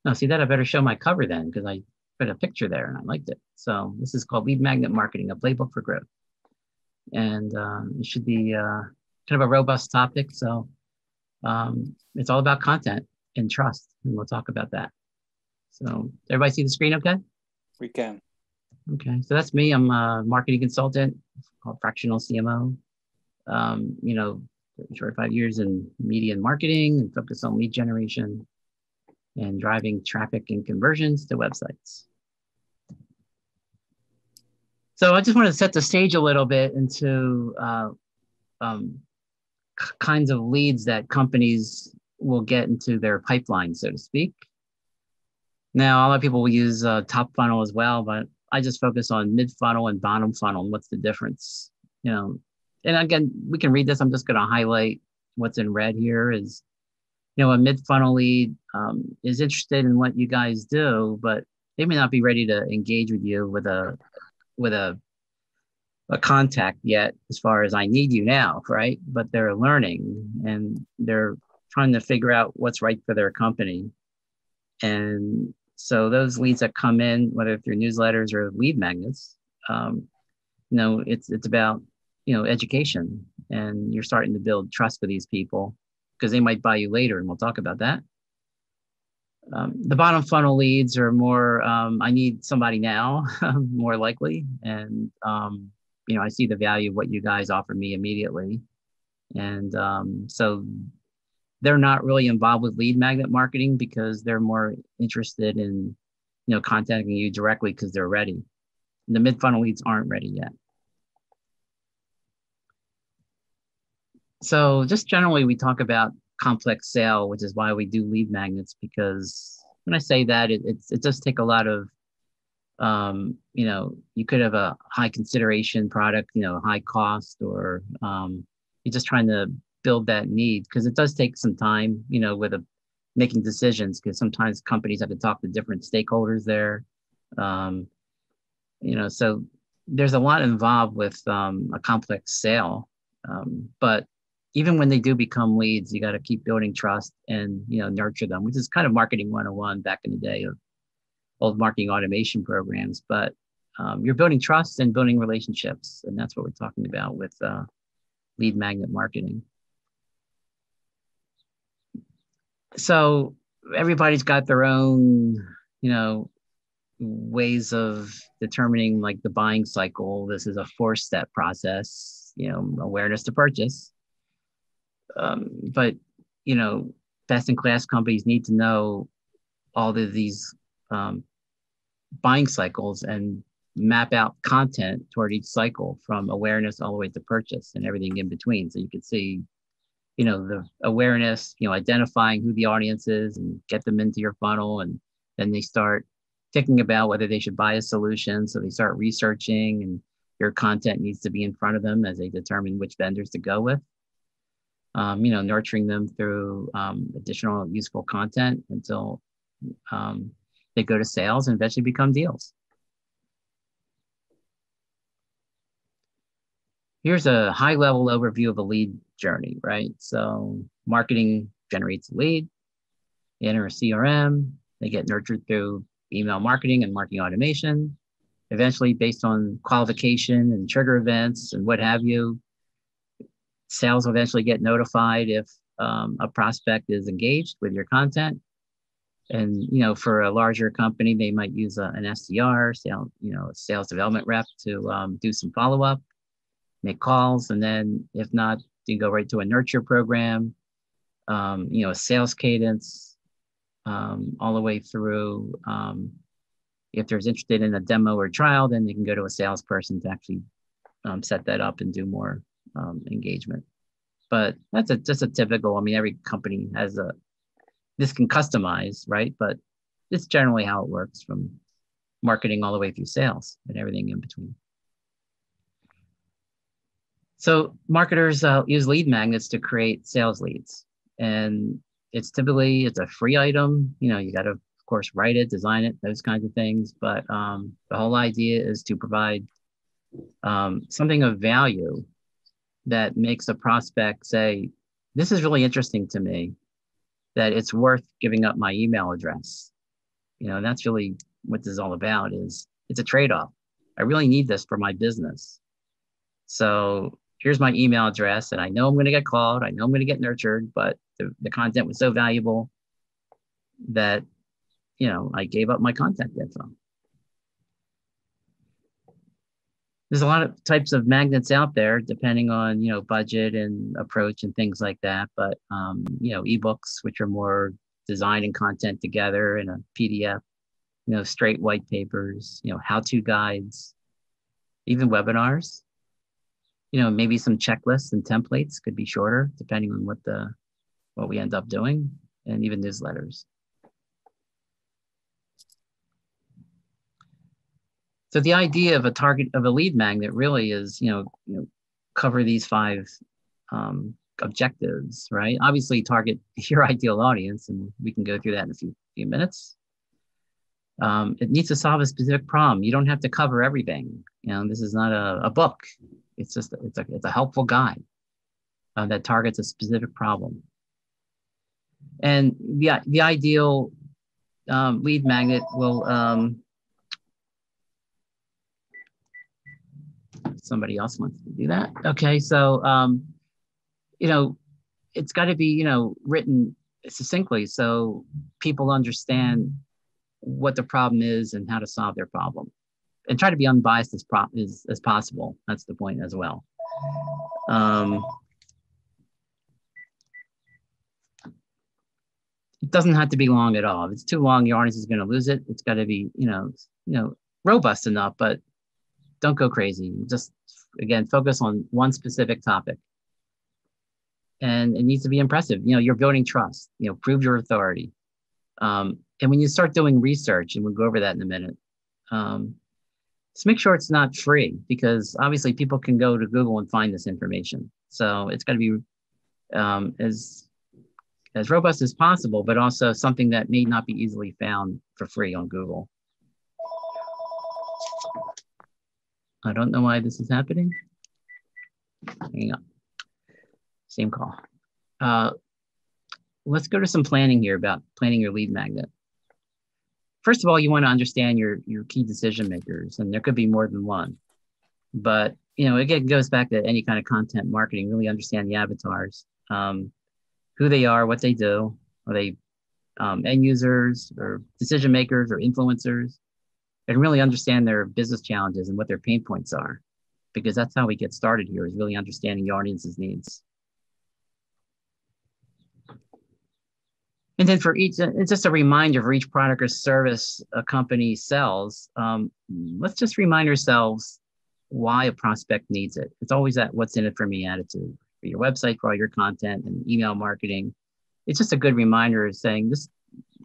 No, see that I better show my cover then because I put a picture there and I liked it. So this is called Lead Magnet Marketing, a playbook for growth. And it should be kind of a robust topic. So it's all about content and trust. And we'll talk about that. So everybody see the screen okay? We can. Okay. So that's me. I'm a marketing consultant called fractional CMO. You know, 5 years in media and marketing and focus on lead generation and driving traffic and conversions to websites. So I just want to set the stage a little bit into um, kinds of leads that companies will get into their pipeline, so to speak. Now, a lot of people will use top funnel as well, but I just focus on mid funnel and bottom funnel and what's the difference. You know, and again, we can read this. I'm just going to highlight what's in red here is, you know, a mid funnel lead is interested in what you guys do, but they may not be ready to engage with you with a contact yet as far as I need you now, right? But they're learning and they're trying to figure out what's right for their company. And so those leads that come in, whether through newsletters or lead magnets, you know, it's about, you know, education, and you're starting to build trust with these people because they might buy you later, and we'll talk about that. The bottom funnel leads are more, I need somebody now, more likely, and you know, I see the value of what you guys offer me immediately, and so they're not really involved with lead magnet marketing because they're more interested in, you know, contacting you directly because they're ready. The mid funnel leads aren't ready yet. So just generally, we talk about complex sale, which is why we do lead magnets, because when I say that, it does take a lot of, you know, you could have a high consideration product, you know, high cost, or you're just trying to build that need because it does take some time, you know, with making decisions because sometimes companies have to talk to different stakeholders there. Um, you know, so there's a lot involved with a complex sale. But even when they do become leads, you got to keep building trust and, you know, nurture them, which is kind of marketing 101 back in the day of old marketing automation programs. But you're building trust and building relationships. And that's what we're talking about with lead magnet marketing. So everybody's got their own, you know, ways of determining like the buying cycle. This is a 4-step process, you know, awareness to purchase. But, you know, best in class companies need to know all of these buying cycles and map out content toward each cycle from awareness all the way to purchase and everything in between. So you can see, you know, the awareness, you know, identifying who the audience is and get them into your funnel. And then they start thinking about whether they should buy a solution. So they start researching, and your content needs to be in front of them as they determine which vendors to go with. You know, nurturing them through additional useful content until they go to sales and eventually become deals. Here's a high level overview of a lead journey, right? So marketing generates a lead, they enter a CRM, they get nurtured through email marketing and marketing automation. Eventually, based on qualification and trigger events and what have you, sales will eventually get notified if a prospect is engaged with your content. And, you know, for a larger company, they might use an SDR, you know, a sales development rep to do some follow up, make calls, and then if not, you go right to a nurture program, you know, a sales cadence, all the way through. If there's interested in a demo or trial, then they can go to a salesperson to actually set that up and do more engagement. But that's just a typical. I mean, every company has this can customize, right? But it's generally how it works from marketing all the way through sales and everything in between. So marketers use lead magnets to create sales leads, and it's a free item. You know, you got to, of course, write it, design it, those kinds of things. But the whole idea is to provide something of value that makes a prospect say, "This is really interesting to me. That it's worth giving up my email address." And that's really what this is all about. Is it's a trade-off. I really need this for my business. So here's my email address, and I know I'm going to get called. I know I'm going to get nurtured, but the content was so valuable that, I gave up my contact info. There's a lot of types of magnets out there, depending on, budget and approach and things like that. But, ebooks, which are more design and content together in a PDF, straight white papers, how-to guides, even webinars, maybe some checklists and templates could be shorter, depending on what we end up doing, and even newsletters. So the idea of a lead magnet really is, cover these 5 objectives, right? Obviously target your ideal audience, and we can go through that in a few minutes. It needs to solve a specific problem. You don't have to cover everything. This is not a book. It's just, it's a helpful guide that targets a specific problem. And the ideal lead magnet will, somebody else wants to do that. Okay, so it's got to be written succinctly so people understand what the problem is and how to solve their problem, and try to be unbiased as possible. That's the point as well. It doesn't have to be long at all. If it's too long, your audience is going to lose it. It's got to be robust enough, but don't go crazy. Just, again, focus on one specific topic. And it needs to be impressive. You're building trust, prove your authority. And when you start doing research, and we'll go over that in a minute, just make sure it's not free, because obviously people can go to Google and find this information. So it's got to be as robust as possible, but also something that may not be easily found for free on Google. I don't know why this is happening. Hang on. Same call. Let's go to some planning here about planning your lead magnet. First of all, you want to understand your key decision makers, and there could be more than one. But, again, it goes back to any kind of content marketing, really understand the avatars, who they are, what they do. Are they end users or decision makers or influencers? And really understand their business challenges and what their pain points are, because that's how we get started here, is really understanding the audience's needs. And then for each, it's just a reminder for each product or service a company sells. Let's just remind ourselves why a prospect needs it. It's always that what's in it for me attitude for your website, for all your content and email marketing. It's just a good reminder of saying this,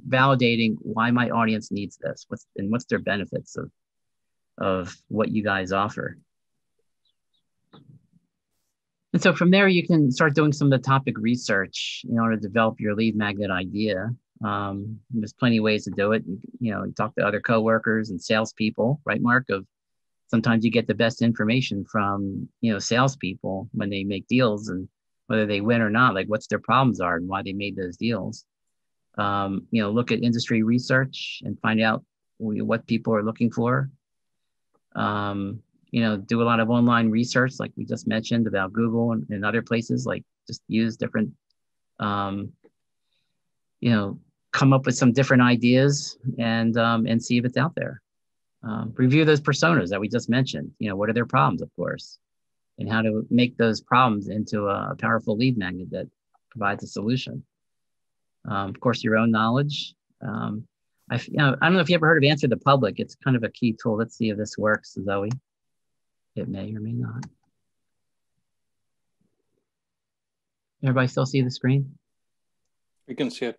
validating why my audience needs this, what's their benefits of what you guys offer. And so from there, you can start doing some of the topic research in order to develop your lead magnet idea. There's plenty of ways to do it. You talk to other coworkers and salespeople, right, Mark? Sometimes you get the best information from, salespeople when they make deals, and whether they win or not, like what's their problems are and why they made those deals. Look at industry research and find out what people are looking for. Do a lot of online research, like we just mentioned about Google and other places, like just use different, come up with some different ideas and see if it's out there. Review those personas that we just mentioned. What are their problems, of course, and how to make those problems into a powerful lead magnet that provides a solution. Of course, your own knowledge. I don't know if you ever heard of Answer the Public. It's kind of a key tool. Let's see if this works, Zoe. It may or may not. Everybody still see the screen? We can see it.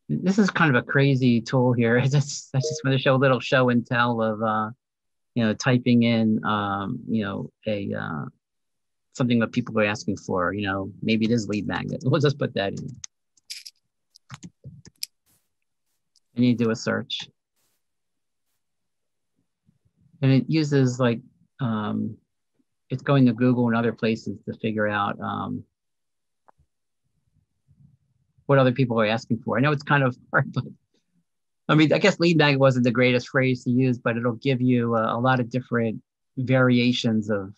This is kind of a crazy tool here. I just want to show a little show and tell of, typing in, something that people are asking for. Maybe it is lead magnet. We'll just put that in. And you do a search. And it uses it's going to Google and other places to figure out what other people are asking for. I know it's kind of hard, but I mean, I guess lead magnet wasn't the greatest phrase to use, but it'll give you a lot of different variations of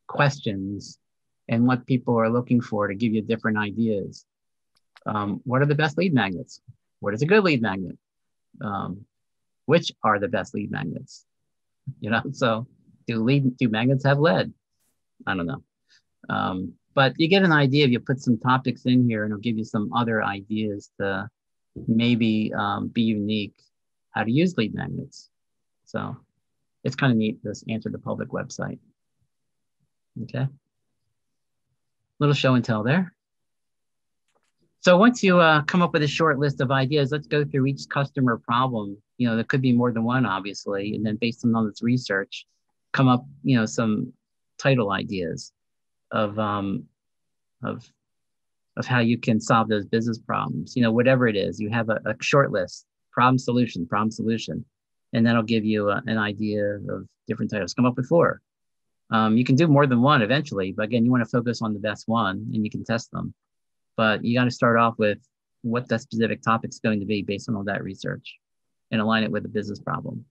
questions and what people are looking for to give you different ideas. What are the best lead magnets? What is a good lead magnet? Which are the best lead magnets? So do magnets have lead? I don't know. But you get an idea if you put some topics in here, and it'll give you some other ideas to maybe be unique how to use lead magnets. So it's kind of neat, this Answer the Public website. Okay. Little show and tell there. So once you come up with a short list of ideas, let's go through each customer problem. There could be more than one, obviously, and then based on all this research, come up, some title ideas of how you can solve those business problems. Whatever it is, you have a short list, problem, solution, and that'll give you an idea of different titles. Come up with 4. You can do more than one eventually, but again, you want to focus on the best one, and you can test them. But you got to start off with what that specific topic is going to be based on all that research and align it with the business problem.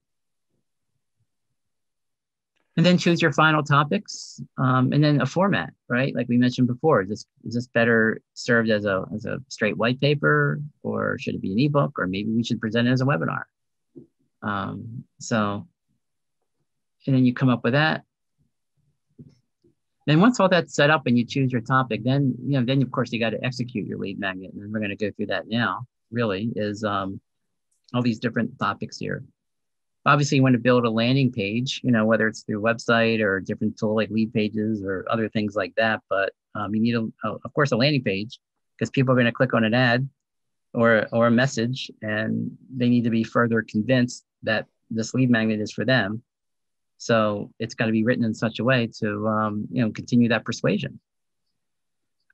And then choose your final topics, and then a format, right? Like we mentioned before, is this better served as a straight white paper, or should it be an ebook, or maybe we should present it as a webinar? And then you come up with that. Then once all that's set up and you choose your topic, then of course you got to execute your lead magnet, and we're going to go through that now. Really is all these different topics here. Obviously, you want to build a landing page, whether it's through a website or a different tool like Lead Pages or other things like that. But you need, of course, a landing page, because people are going to click on an ad or a message, and they need to be further convinced that this lead magnet is for them. So it's got to be written in such a way to continue that persuasion.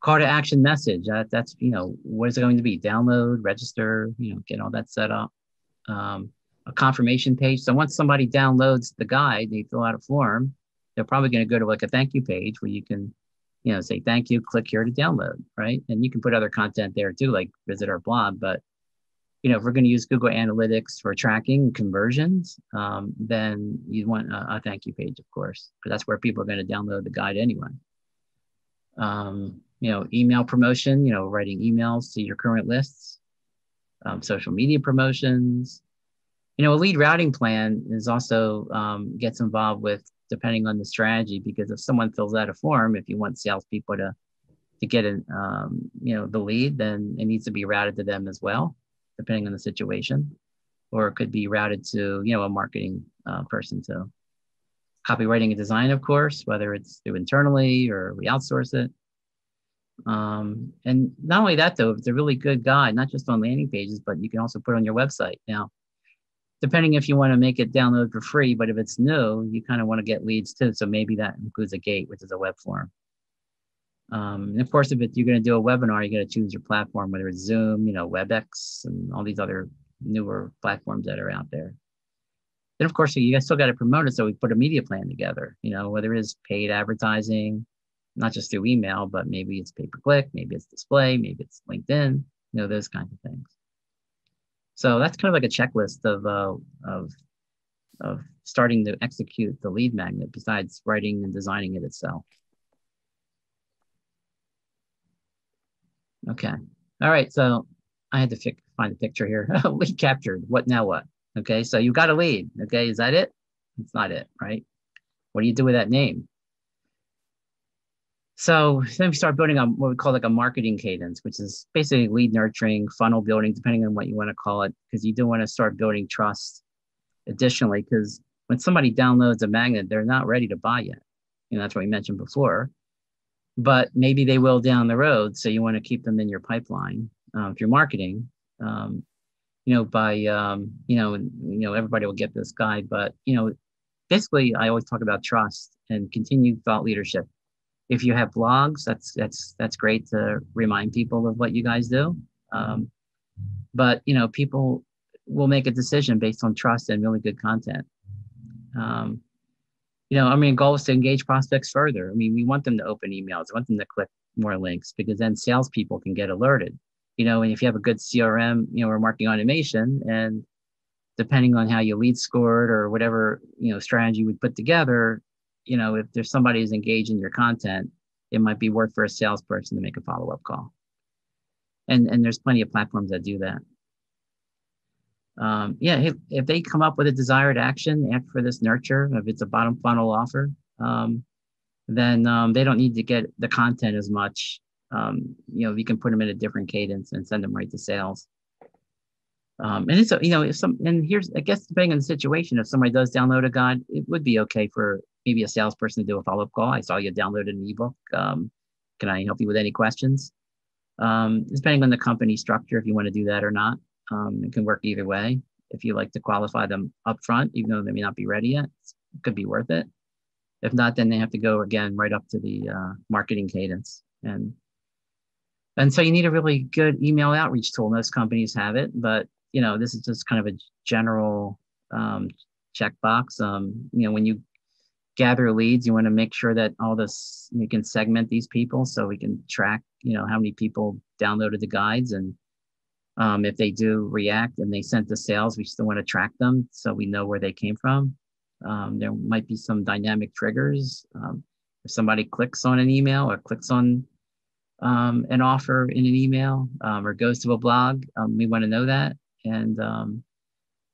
Call to action message. That's what is it going to be? Download, register, get all that set up. A confirmation page. So once somebody downloads the guide, they fill out a form, they're probably going to go to like a thank you page where you can, say thank you, click here to download, right? And you can put other content there too, like visit our blog. But if we're going to use Google Analytics for tracking conversions, then you want a thank you page, of course, because that's where people are going to download the guide anyway. Email promotion, writing emails to your current lists, social media promotions. A lead routing plan is also gets involved with, depending on the strategy, because if someone fills out a form, if you want salespeople to get the lead, then it needs to be routed to them as well, depending on the situation, or it could be routed to a marketing person. So copywriting and design, of course, whether it's through internally or we outsource it. And not only that, though, it's a really good guide, not just on landing pages, but you can also put it on your website. Now, depending if you want to make it download for free, but if it's new, you kind of want to get leads too. So maybe that includes a gate, which is a web form. And of course, if you're going to do a webinar, you got to choose your platform, whether it's Zoom, WebEx, and all these other newer platforms that are out there. Then, of course, you guys still got to promote it. So we put a media plan together, whether it is paid advertising, not just through email, but maybe it's pay-per-click, maybe it's display, maybe it's LinkedIn, those kinds of things. So that's kind of like a checklist of starting to execute the lead magnet, besides writing and designing it itself. Okay. All right. So I had to find a picture here. Lead captured. What now? What? Okay. So you got a lead. Okay. Is that it? It's not it, right? What do you do with that name? So then we start building on what we call like a marketing cadence, which is basically lead nurturing, funnel building, depending on what you want to call it, because you do want to start building trust additionally, because when somebody downloads a magnet, they're not ready to buy yet. That's what we mentioned before, but maybe they will down the road. So you want to keep them in your pipeline if you're marketing, by, everybody will get this guide, but, basically I always talk about trust and continued thought leadership. If you have blogs, that's great to remind people of what you guys do. But people will make a decision based on trust and really good content. Goal is to engage prospects further. We want them to open emails. We want them to click more links, because then salespeople can get alerted. And if you have a good CRM, or marketing automation, and depending on how you lead scored or whatever, strategy we put together, if there's somebody who's engaged in your content, it might be worth for a salesperson to make a follow-up call. And there's plenty of platforms that do that. If they come up with a desired action after this nurture, if it's a bottom funnel offer, then they don't need to get the content as much. We can put them in a different cadence and send them right to sales. And it's, and here's, I guess, depending on the situation, if somebody does download a guide, it would be okay for maybe a salesperson to do a follow-up call. I saw you downloaded an ebook. Can I help you with any questions? Depending on the company structure, if you want to do that or not, it can work either way. If you like to qualify them up front, even though they may not be ready yet, it could be worth it. If not, then they have to go again right up to the marketing cadence. And so you need a really good email outreach tool. Most companies have it, but this is just kind of a general checkbox. When you gather leads, you want to make sure that all this, you can segment these people so we can track, how many people downloaded the guides. And if they do react and they sent to sales, we still want to track them so we know where they came from. There might be some dynamic triggers. If somebody clicks on an email or clicks on an offer in an email or goes to a blog, we want to know that. And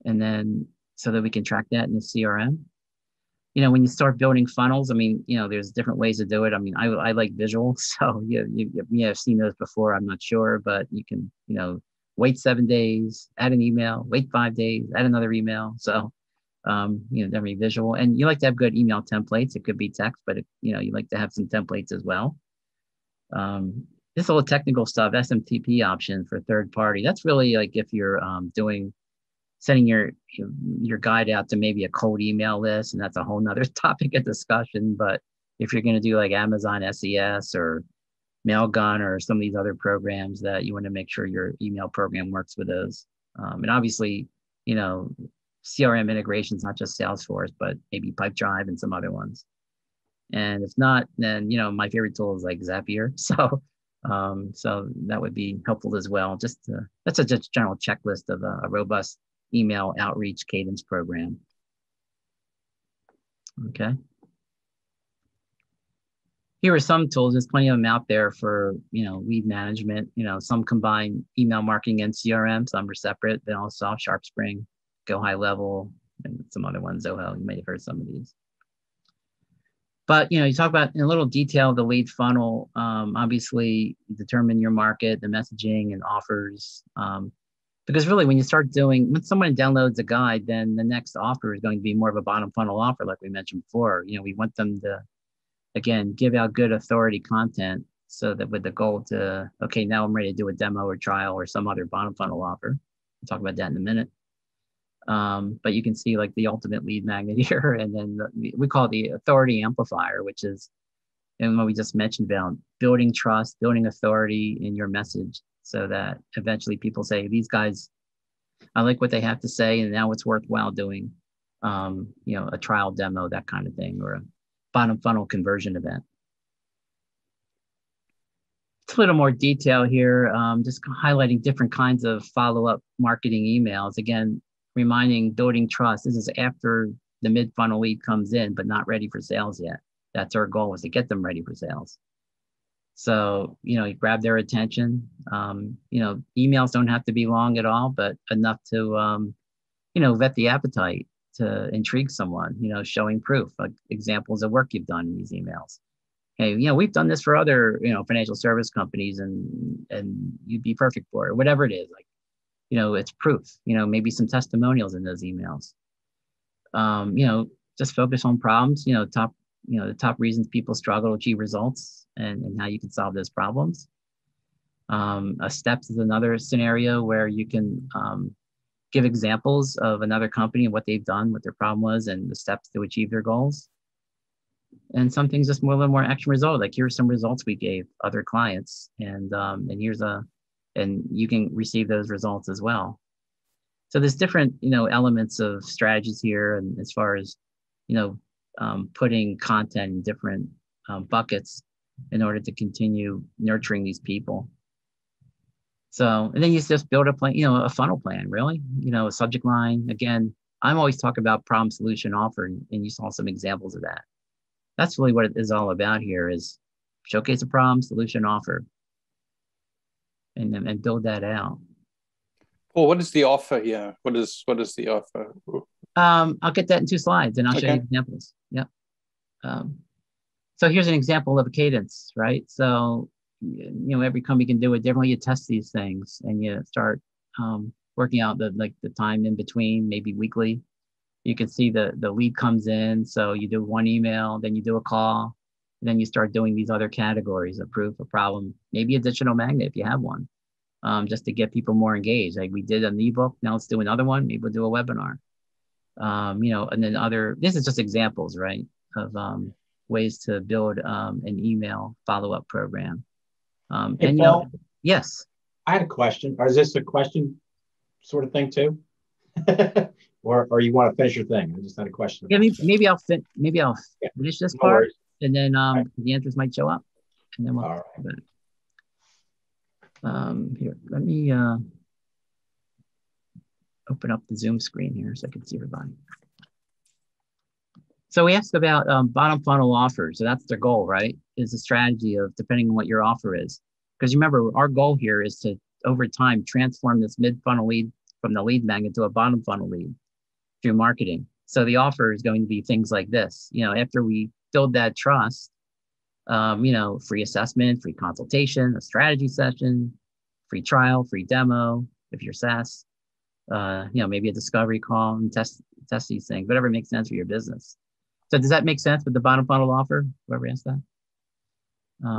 then so that we can track that in the CRM. When you start building funnels, there's different ways to do it. I like visual, so you may have seen those before. I'm not sure, but you can, wait 7 days, add an email, wait 5 days, add another email. So, definitely visual. And you like to have good email templates. It could be text, but you like to have some templates as well. This little technical stuff, SMTP option for third party. That's really like if you're sending your guide out to maybe a cold email list, and that's a whole nother topic of discussion. But if you're going to do like Amazon SES or Mailgun or some of these other programs, that you want to make sure your email program works with those. And obviously, CRM integrations, not just Salesforce, but maybe Pipedrive and some other ones. And if not, then, my favorite tool is like Zapier. So that would be helpful as well. That's a just general checklist of a robust email outreach cadence program. Okay. Here are some tools. There's plenty of them out there for, lead management. Some combine email marketing and CRM. Some are separate. They also have SharpSpring, Go High Level, and some other ones. Zoho, you may have heard some of these. But, you talk about in a little detail the lead funnel. Obviously, you determine your market, the messaging and offers. Because really, when someone downloads a guide, then the next offer is going to be more of a bottom funnel offer, like we mentioned before. We want them to, again, give out good authority content so that with the goal to, okay, now I'm ready to do a demo or trial or some other bottom funnel offer. We'll talk about that in a minute. But you can see like the ultimate lead magnet here. And then we call it the authority amplifier, which is, and what we just mentioned about building trust, building authority in your message so that eventually people say, these guys, I like what they have to say. And now it's worthwhile doing, a trial demo, that kind of thing, or a bottom funnel conversion event. It's a little more detail here, just highlighting different kinds of follow-up marketing emails. Again, reminding, building trust. This is after the mid-funnel lead comes in, but not ready for sales yet. That's our goal, is to get them ready for sales. So, you grab their attention. Emails don't have to be long at all, but enough to, vet the appetite, to intrigue someone, showing proof, like examples of work you've done in these emails. Hey, we've done this for other, financial service companies and you'd be perfect for it, whatever it is. Like, it's proof, maybe some testimonials in those emails. Just focus on problems, the top reasons people struggle to achieve results and how you can solve those problems. Steps is another scenario where you can give examples of another company and what they've done, what their problem was, and the steps to achieve their goals. And some things just a little more action result, like here's some results we gave other clients, and you can receive those results as well. So there's different, elements of strategies here, and as far as, putting content in different buckets in order to continue nurturing these people. So, and then you just build a plan, a funnel plan, really, a subject line. Again, I'm always talking about problem, solution, offer, and you saw some examples of that. That's really what it is all about here is showcase a problem, solution, offer, and build that out. Well, what is the offer here? What is the offer? I'll get that in 2 slides and I'll show you examples. Yeah. So here's an example of a cadence, right? So, every company can do it differently. You test these things and you start working out the time in between, maybe weekly. You can see the lead comes in. So you do one email, then you do a call, and then you start doing these other categories, a proof, a problem, maybe additional magnet if you have one, just to get people more engaged. Like we did an ebook, now let's do another one. Maybe we'll do a webinar. And then this is just examples, right, of ways to build an email follow-up program. Hey, Phil, yes. I had a question. Or is this a question sort of thing too? or you want to finish your thing? I just had a question. Yeah, maybe I'll finish this part, and then the answers might show up, and then we'll. All right. Here, let me open up the Zoom screen here so I can see everybody. So we asked about bottom funnel offers. So that's the goal, right? Is a strategy of depending on what your offer is. Because remember, our goal here is to, over time, transform this mid-funnel lead from the lead magnet to a bottom funnel lead through marketing. So the offer is going to be things like this. After we build that trust, free assessment, free consultation, a strategy session, free trial, free demo, if you're SaaS, maybe a discovery call and test these things, whatever makes sense for your business. So does that make sense with the bottom funnel offer? Whoever asked that?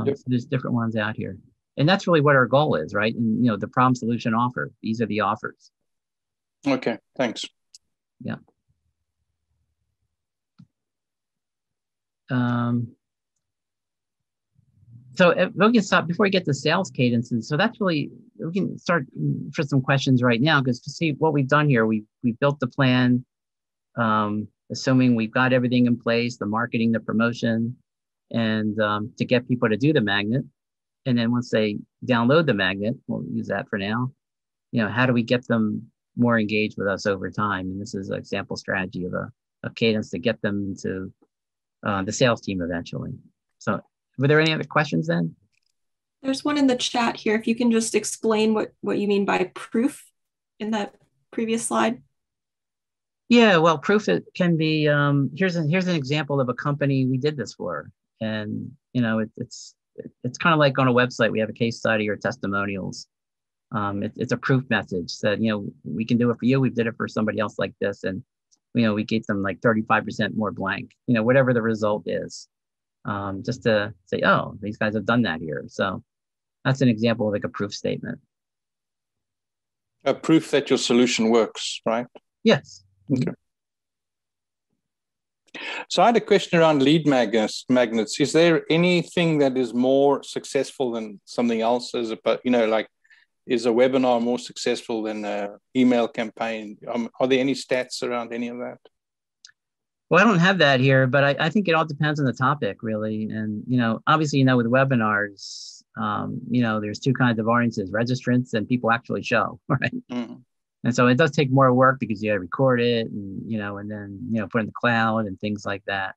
Yep. So there's different ones out here. And that's really what our goal is, right? And, the problem, solution, offer. These are the offers. Okay, thanks. Yeah. So we can stop before we get to sales cadences. So that's really, we can start for some questions right now, because to see what we've done here, we built the plan, assuming we've got everything in place, the marketing, the promotion, and to get people to do the magnet. And then once they download the magnet, we'll use that for now. How do we get them more engaged with us over time? And this is an example strategy of a cadence to get them to the sales team eventually. So were there any other questions then? There's one in the chat here. If you can just explain what you mean by proof in that previous slide. Yeah, well, proof it can be, here's an example of a company we did this for. And, it's kind of like on a website, we have a case study or testimonials. It's a proof message that, we can do it for you. We did it for somebody else like this. And, we gave them like 35% more blank, whatever the result is, just to say, oh, these guys have done that here. So that's an example of like a proof statement. A proof that your solution works, right? Yes. Okay. So I had a question around lead magnets. Is there anything that is more successful than something else? Is a webinar more successful than an email campaign? Are there any stats around any of that? Well, I don't have that here, but I think it all depends on the topic, really. And, obviously, with webinars, there's 2 kinds of audiences, registrants and people actually show, right? Mm-hmm. And so it does take more work because you got to record it and, and then, put it in the cloud and things like that.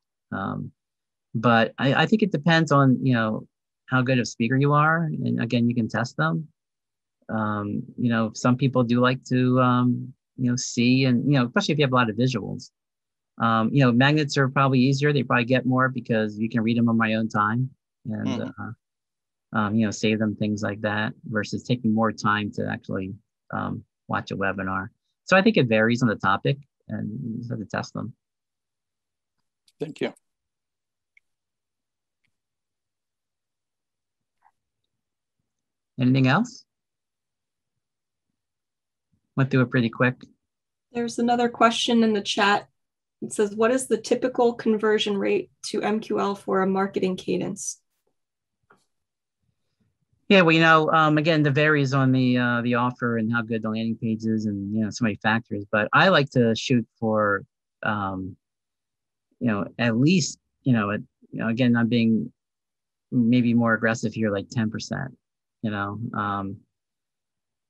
But I think it depends on, how good of a speaker you are. And again, you can test them. Some people do like to, see and, especially if you have a lot of visuals. Magnets are probably easier. They probably get more because you can read them on my own time and, save them, things like that, versus taking more time to actually watch a webinar. So I think it varies on the topic and you just have to test them. Thank you. Anything else? Went through it pretty quick. There's another question in the chat. It says, what is the typical conversion rate to MQL for a marketing cadence? Yeah, well, again, it varies on the offer and how good the landing page is, and so many factors. But I like to shoot for, at least, again, I'm being maybe more aggressive here, like 10%.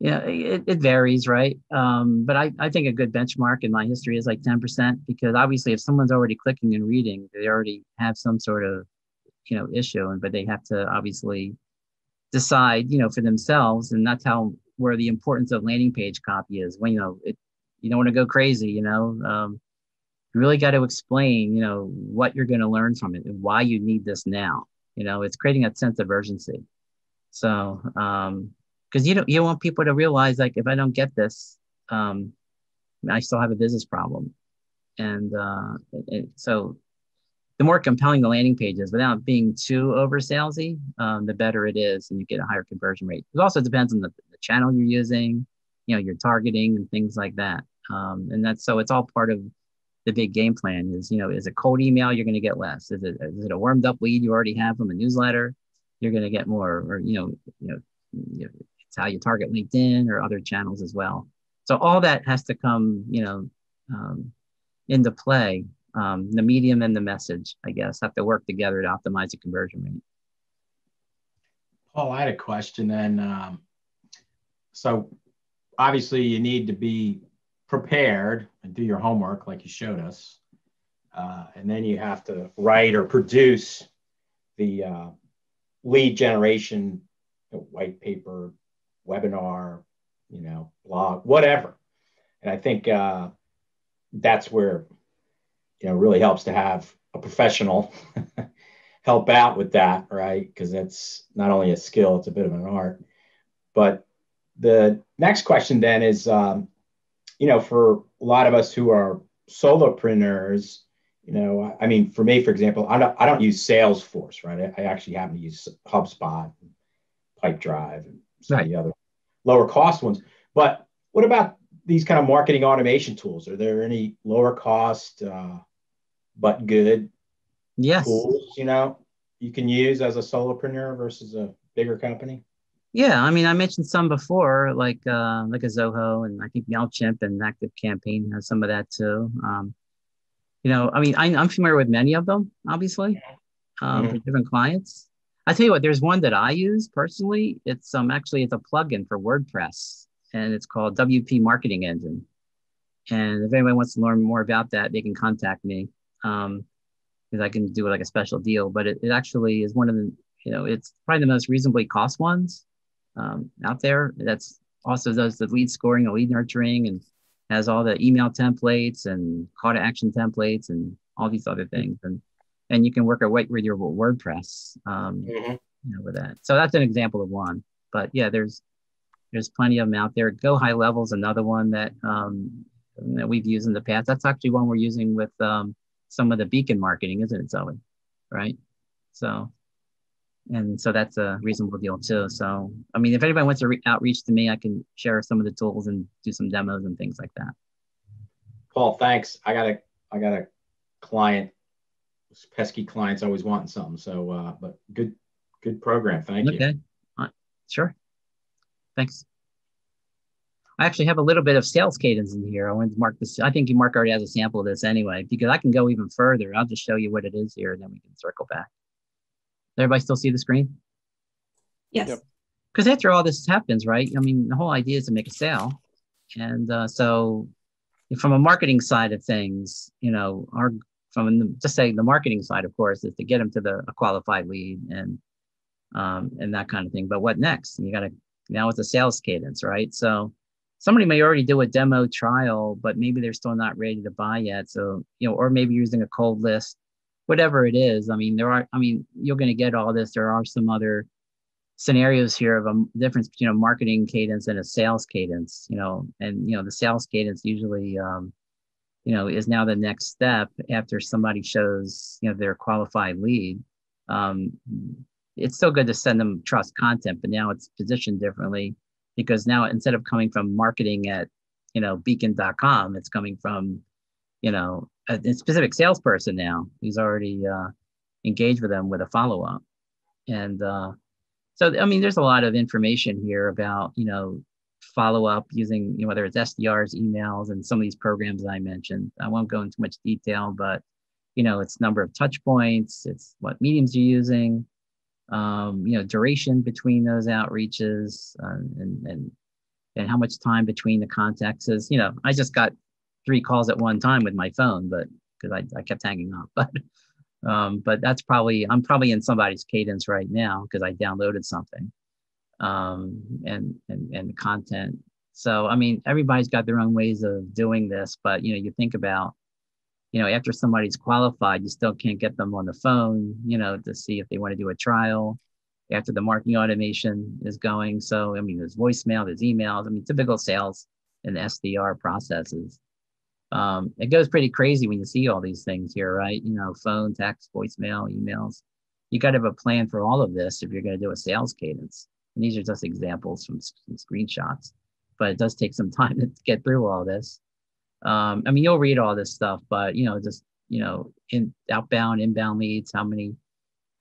Yeah, it varies, right? But I think a good benchmark in my history is like 10%, because obviously if someone's already clicking and reading, they already have some sort of, issue, but they have to obviously decide, for themselves. And that's how, where the importance of landing page copy is, when, you don't want to go crazy, you really got to explain, what you're going to learn from it and why you need this now. It's creating a sense of urgency. So, because you want people to realize, like, if I don't get this, I still have a business problem. And so the more compelling the landing page is, without being too over salesy, the better it is, and you get a higher conversion rate. It also depends on the channel you're using, your targeting and things like that. And so it's all part of the big game plan. Is it cold email, you're going to get less. Is it a warmed up lead you already have from a newsletter, you're going to get more. Or it's how you target LinkedIn or other channels as well. So all that has to come into play. The medium and the message, I guess, have to work together to optimize the conversion rate. Paul, I had a question then. So obviously you need to be prepared and do your homework like you showed us. And then you have to write or produce the lead generation, white paper, webinar, blog, whatever. And I think that's where, it really helps to have a professional help out with that, right? Because that's not only a skill, it's a bit of an art. But the next question then is, for a lot of us who are solopreneurs, I mean, for me, for example, I don't use Salesforce, right? I actually happen to use HubSpot, Pipedrive, and some of the other lower cost ones. But what about these kind of marketing automation tools? Are there any lower cost but good tools, you can use as a solopreneur versus a bigger company? Yeah, I mean, I mentioned some before, like a Zoho, and I think MailChimp and ActiveCampaign has some of that too. I mean, I'm familiar with many of them, obviously, for different clients. I tell you what, there's one that I use personally. It's actually it's a plugin for WordPress, and it's called WP Marketing Engine. And if anyone wants to learn more about that, they can contact me, because I can do like a special deal. But it actually is one of the, it's probably the most reasonably cost ones out there. That's also does the lead scoring and lead nurturing, and has all the email templates and call to action templates and all these other things. And you can work away with your WordPress, with that. So that's an example of one. But yeah, there's plenty of them out there. Go High Level is another one that we've used in the past. That's actually one we're using with some of the Beacon marketing, isn't it, Zoe? Right? So that's a reasonable deal too. So, I mean, if anybody wants to outreach to me, I can share some of the tools and do some demos and things like that. Paul, thanks. I got a client. Pesky clients always wanting something. So, but good program. Thank you. Okay. Sure. Thanks. I actually have a little bit of sales cadence in here. I wanted to mark this. I think Mark already has a sample of this anyway, because I can go even further. I'll just show you what it is here, and then we can circle back. Does everybody still see the screen? Yes. Because after all this happens, right? I mean, the whole idea is to make a sale. And so from a marketing side of things, just say the marketing side, of course, is to get them to a qualified lead and that kind of thing. But what next? Now it's a sales cadence, right? So somebody may already do a demo trial, but maybe they're still not ready to buy yet. So, or maybe using a cold list, whatever it is. I mean, you're going to get all this. There are some other scenarios here of a difference between a marketing cadence and a sales cadence, and, the sales cadence usually, is now the next step after somebody shows, their qualified lead. It's still good to send them trust content, but now it's positioned differently, because now instead of coming from marketing at, beacon.com, it's coming from, a specific salesperson now who's already engaged with them with a follow-up. And so, I mean, there's a lot of information here about, follow-up using, whether it's SDRs, emails, and some of these programs that I mentioned. I won't go into much detail, but, it's number of touch points, it's what mediums you're using, duration between those outreaches, and and how much time between the contacts is. I just got 3 calls at one time with my phone, but because I kept hanging up. But I'm probably in somebody's cadence right now because I downloaded something, and the content. So, I mean, everybody's got their own ways of doing this, but, you think about, after somebody's qualified, you still can't get them on the phone, to see if they want to do a trial after the marketing automation is going. So, I mean, there's voicemail, there's emails, I mean, typical sales and SDR processes. It goes pretty crazy when you see all these things here, right? Phone, text, voicemail, emails. You got to have a plan for all of this if you're going to do a sales cadence. And these are just examples from screenshots, but it does take some time to get through all this. I mean, you'll read all this stuff, but, in outbound, inbound leads,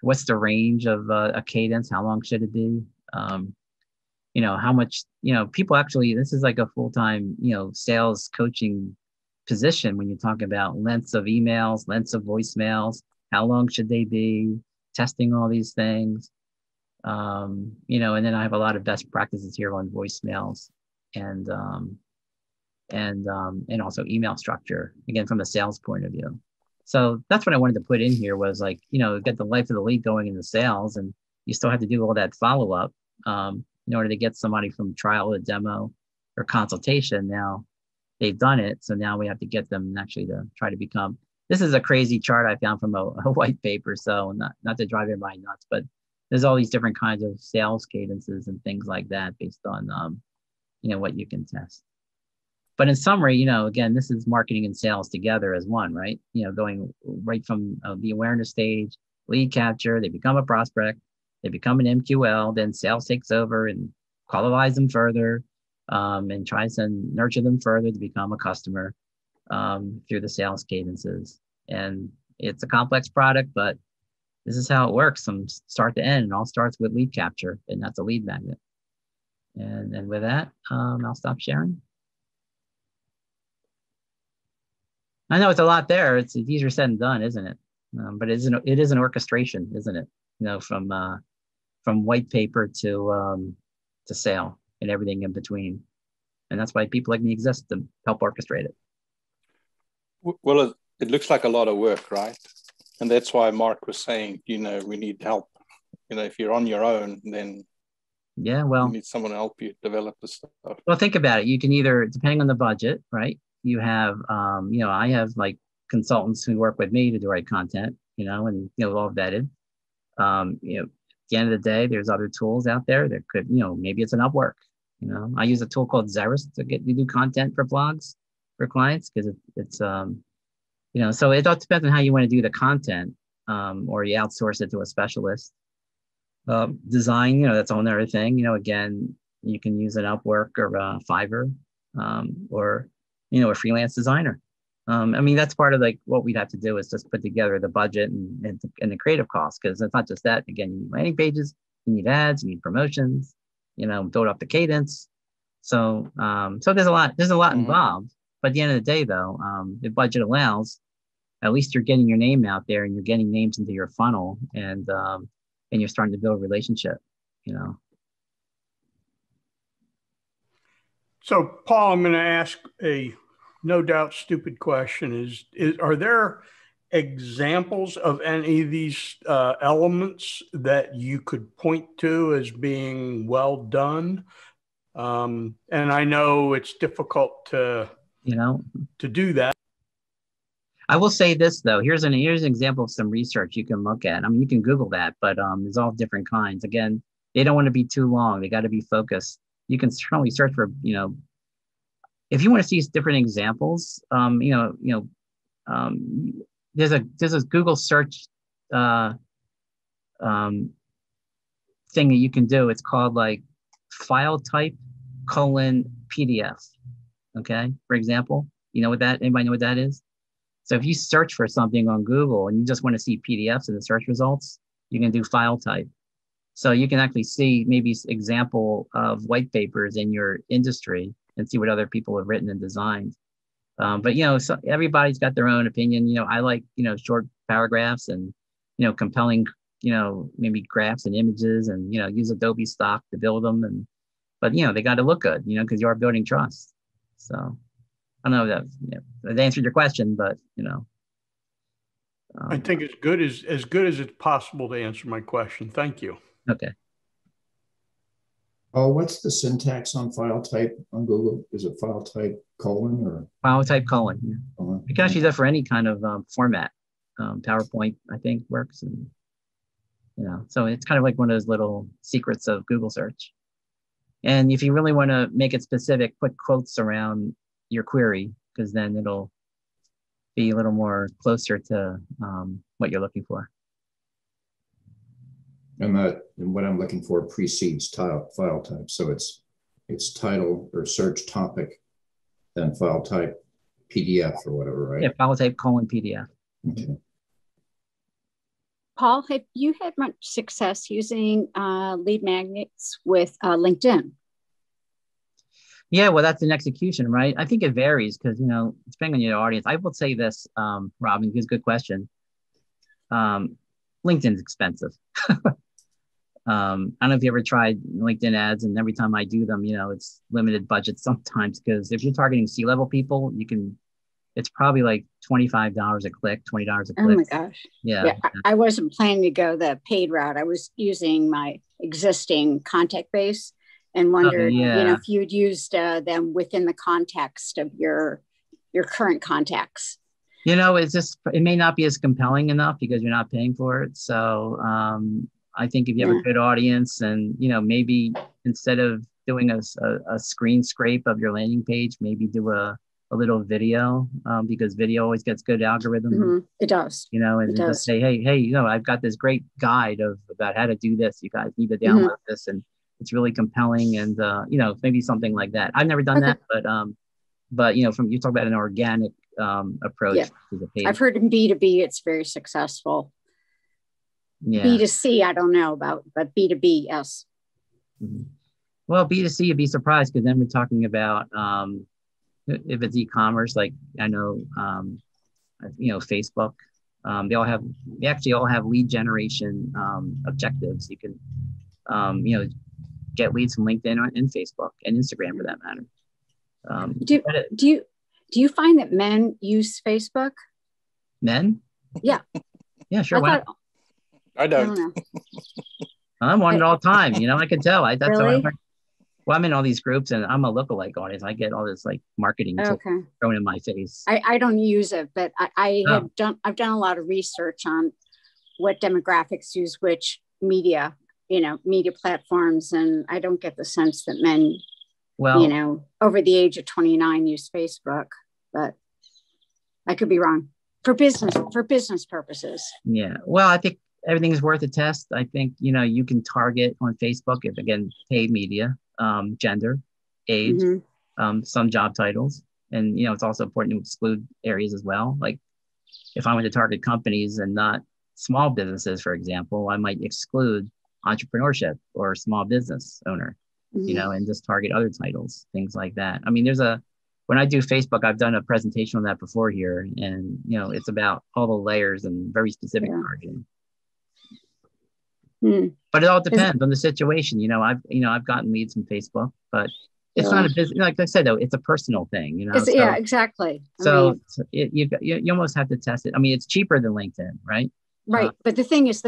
what's the range of a cadence? How long should it be? How much, people actually, this is like a full-time, sales coaching position when you talk about lengths of emails, lengths of voicemails, how long should they be, testing all these things. And then I have a lot of best practices here on voicemails and also email structure, again, from a sales point of view. So that's what I wanted to put in here was like, get the life of the lead going in the sales, and you still have to do all that follow-up in order to get somebody from trial to demo or consultation. Now they've done it. So now we have to get them actually to try to become, this is a crazy chart I found from a white paper. So not to drive everybody nuts, but there's all these different kinds of sales cadences and things like that based on, what you can test. But in summary, again, this is marketing and sales together as one, right? Going right from the awareness stage, lead capture, they become a prospect, they become an MQL, then sales takes over and qualifies them further, and tries to nurture them further to become a customer through the sales cadences. And it's a complex product, but this is how it works from start to end. It all starts with lead capture, and that's a lead magnet. And with that, I'll stop sharing. I know it's a lot there. It's easier said than done, isn't it? But it is an orchestration, isn't it? From white paper to sale and everything in between. And that's why people like me exist, to help orchestrate it. Well, it looks like a lot of work, right? And that's why Mark was saying, we need help. If you're on your own, then you need someone to help you develop the stuff. Well, think about it. You can either, depending on the budget, right? You have, I have like consultants who work with me to do write content, and all vetted. At the end of the day, there's other tools out there that could, maybe it's an Upwork. I use a tool called Xeris to do content for blogs for clients because it's so it all depends on how you want to do the content, or you outsource it to a specialist. Design, that's a another thing. Again, you can use an Upwork or a Fiverr, or a freelance designer. I mean, that's part of like what we'd have to do is just put together the budget and the creative costs, because it's not just that. Again, you need landing pages, you need ads, you need promotions, build up the cadence. So there's a lot involved. But at the end of the day, though, the budget allows, at least you're getting your name out there and you're getting names into your funnel, and you're starting to build a relationship. So, Paul, I'm going to ask a no doubt stupid question. Are there examples of any of these elements that you could point to as being well done? And I know it's difficult to do that. I will say this though. Here's an example of some research you can look at. I mean, you can Google that, but there's all different kinds. Again, they don't want to be too long. They got to be focused. You can certainly search for, if you want to see different examples, there's a Google search thing that you can do. It's called like file type : PDF. Okay, for example, anybody know what that is? So if you search for something on Google and you just want to see PDFs in the search results, you can do file type. So you can actually see maybe example of white papers in your industry and see what other people have written and designed. But so everybody's got their own opinion. I like short paragraphs and compelling maybe graphs and images, and use Adobe stock to build them, and but they got to look good, because you are building trust. So I don't know if that answered your question, but I think it's good as good as it's possible to answer my question. Thank you. Okay. Oh, what's the syntax on file type on Google? Is it file type colon or file type colon? Yeah. colon? You can actually do that for any kind of format. PowerPoint, I think, works, and so it's kind of like one of those little secrets of Google search. And if you really want to make it specific, put quotes around your query, because then it'll be a little more closer to what you're looking for. And what I'm looking for precedes file type. So it's title or search topic, then file type PDF or whatever, right? Yeah, file type colon PDF. Okay. Paul, have you had much success using lead magnets with LinkedIn? Yeah, well, that's an execution, right? I think it varies because, depending on your audience. I will say this, Robin, it's a good question. LinkedIn's expensive. I don't know if you ever tried LinkedIn ads, and every time I do them, it's limited budget sometimes, because if you're targeting C-level people, it's probably like $25 a click, $20 a click. Oh my gosh. Yeah. I wasn't planning to go the paid route. I was using my existing contact base and wondered, if you'd used them within the context of your current contacts. It's just, it may not be as compelling enough because you're not paying for it. So I think if you have a good audience, and, maybe instead of doing a screen scrape of your landing page, maybe do a little video, because video always gets good algorithm. Mm-hmm. It does. And just say, hey, I've got this great guide about how to do this. You guys need to download this, and it's really compelling. And maybe something like that. I've never done that, but from you talk about an organic approach. Yeah. To the page. I've heard in B2B it's very successful. Yeah. B2C, I don't know about, but B2B, yes. Mm-hmm. Well, B2C, you'd be surprised, because then we're talking about if it's e-commerce, like I know, Facebook, they actually all have lead generation objectives. You can, get leads from LinkedIn and Facebook and Instagram for that matter. Do you find that men use Facebook? Men? Yeah. Yeah, sure. I don't. I'm on it all the time. I can tell. That's really? I'm in all these groups, and I'm a lookalike audience. I get all this like marketing thrown in my face. I don't use it, but I've done a lot of research on what demographics use which media platforms, and I don't get the sense that men, over the age of 29 use Facebook, but I could be wrong. For business purposes. Yeah. Well, I think everything is worth a test. I think, you can target on Facebook, if again, paid media, gender, age, some job titles. And, it's also important to exclude areas as well. Like if I want to target companies and not small businesses, for example, I might exclude entrepreneurship or small business owner, and just target other titles, things like that. I mean, when I do Facebook, I've done a presentation on that before here, and it's about all the layers and very specific targeting. But it all depends on the situation. I've gotten leads from Facebook, but it's not a business. Like I said, though, it's a personal thing. Yeah, exactly. You almost have to test it. I mean, it's cheaper than LinkedIn, right? Right, but the thing is,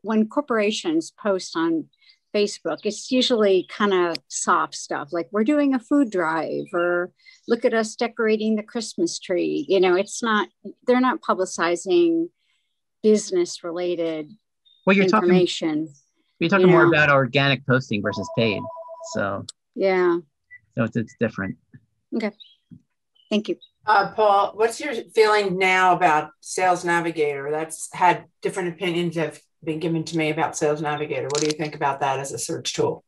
when corporations post on Facebook, it's usually kind of soft stuff, like we're doing a food drive, or look at us decorating the Christmas tree. They're not publicizing business related information. You're talking more about organic posting versus paid. So yeah. So it's different. Okay. Thank you. Paul, what's your feeling now about Sales Navigator? That's had different opinions have been given to me about Sales Navigator. What do you think about that as a search tool?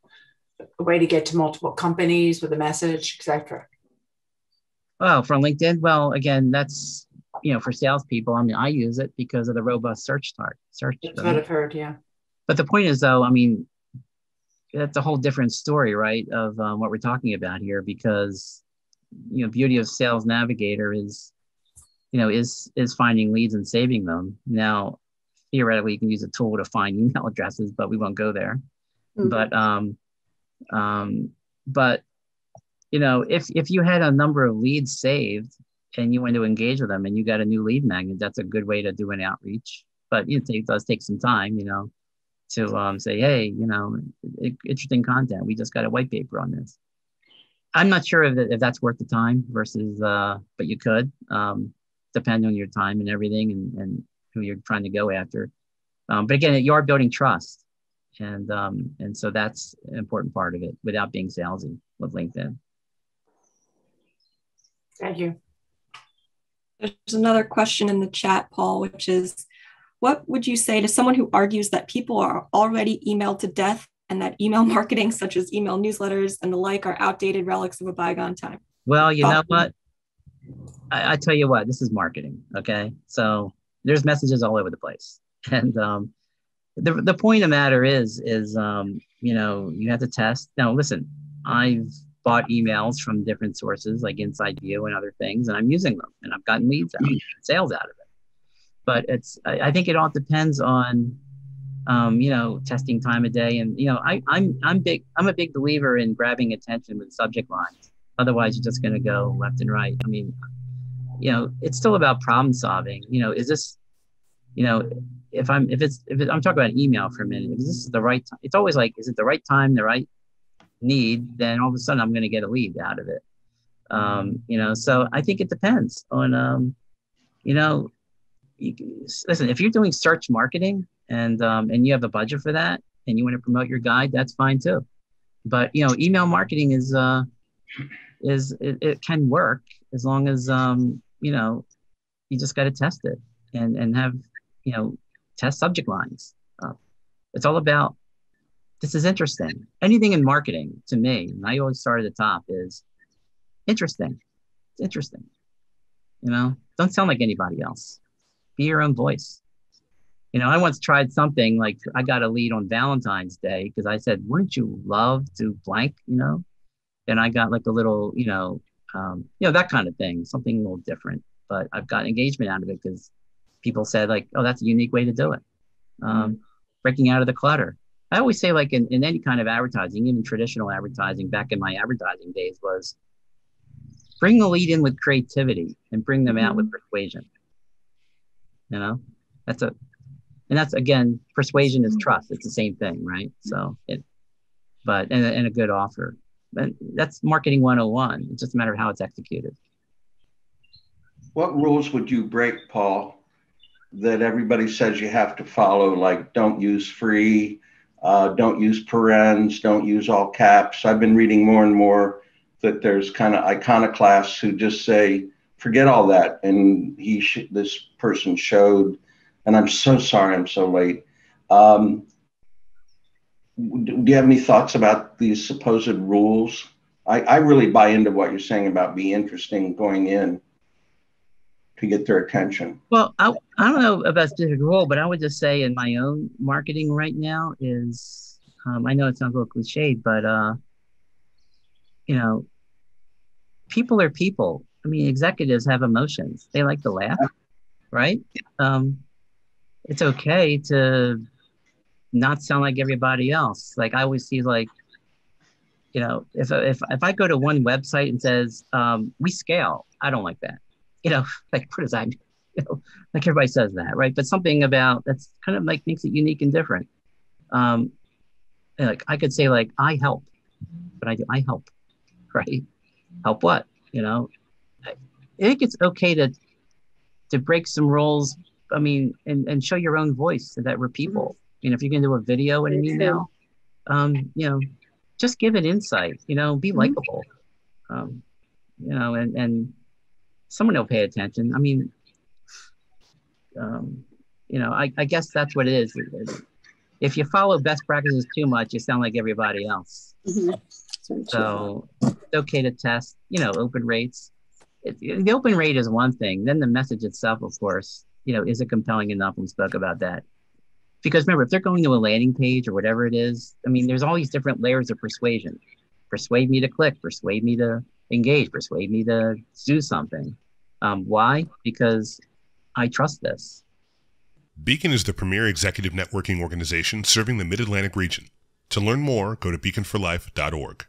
A way to get to multiple companies with a message, etc. Well, from LinkedIn, well, again, that's, for salespeople. I mean, I use it because of the robust search. That's what I've heard, yeah. But the point is, though, I mean, that's a whole different story, right, of what we're talking about here, because, beauty of Sales Navigator is finding leads and saving them. Now, theoretically, you can use a tool to find email addresses, but we won't go there. Mm-hmm. But But if you had a number of leads saved and you want to engage with them and you got a new lead magnet, that's a good way to do an outreach. But it does take some time, to say, hey, interesting content. We just got a white paper on this. I'm not sure if that's worth the time versus, but you could, depend on your time and everything and who you're trying to go after. But again, you are building trust. And so that's an important part of it without being salesy with LinkedIn. Thank you. There's another question in the chat, Paul, which is, what would you say to someone who argues that people are already emailed to death and that email marketing, such as email newsletters and the like, are outdated relics of a bygone time? Well, you know what? I tell you what, this is marketing, okay? So there's messages all over the place. And the point of the matter is you have to test. Now, listen, I've bought emails from different sources like Inside View and other things, and I'm using them, and I've gotten leads out, sales out of it. But I think it all depends on, testing time of day. And, I'm a big believer in grabbing attention with subject lines. Otherwise, you're just going to go left and right. I mean, it's still about problem solving. Is this, if I'm talking about email for a minute, if this is the right time, it's always like, is it the right time, the right need? Then all of a sudden I'm going to get a lead out of it. So I think it depends on, listen, if you're doing search marketing and you have a budget for that and you want to promote your guide, that's fine too. But, email marketing it can work as long as, you just got to test it and have, test subject lines. It's all about, this is interesting. Anything in marketing to me, and I always start at the top, is interesting. It's interesting. Don't sound like anybody else. Be your own voice. I once tried something like, I got a lead on Valentine's Day because I said, wouldn't you love to blank, and I got like a little, that kind of thing, something a little different. But I've got engagement out of it because people said like, oh, that's a unique way to do it. Breaking out of the clutter. I always say, like in any kind of advertising, even traditional advertising back in my advertising days, was bring the lead in with creativity and bring them out with persuasion. That's again, persuasion is trust. It's the same thing, right? So and a good offer. And that's marketing 101. It's just a matter of how it's executed. What rules would you break, Paul, that everybody says you have to follow? Like, don't use free, don't use parens, don't use all caps. I've been reading more and more that there's kind of iconoclasts who just say, forget all that. And this person showed, and I'm so sorry I'm so late. Do you have any thoughts about these supposed rules? I really buy into what you're saying about be interesting going in to get their attention. Well, I don't know about a specific rule, but I would just say in my own marketing right now is, I know it sounds a little cliched, but, people are people. I mean, executives have emotions. They like to laugh, right? It's okay to not sound like everybody else. Like I always see, like, if I go to one website and says, we scale, I don't like that. Like, what does that mean? Like everybody says that, right? But something about that's kind of like makes it unique and different. Like I could say like, I help, but I help, right? Help what? I think it's okay to break some rules. I mean, and show your own voice so that we're people. If you can do a video and an email, just give it insight, be likable, and someone will pay attention. I mean, I guess that's what it is. If you follow best practices too much, you sound like everybody else. So it's okay to test, open rates. The open rate is one thing. Then the message itself, of course, is it compelling enough? We spoke about that. Because remember, if they're going to a landing page or whatever it is, I mean, there's all these different layers of persuasion. Persuade me to click, persuade me to engage, persuade me to do something. Why? Because I trust this. Beacon is the premier executive networking organization serving the Mid-Atlantic region. To learn more, go to beaconforlife.org.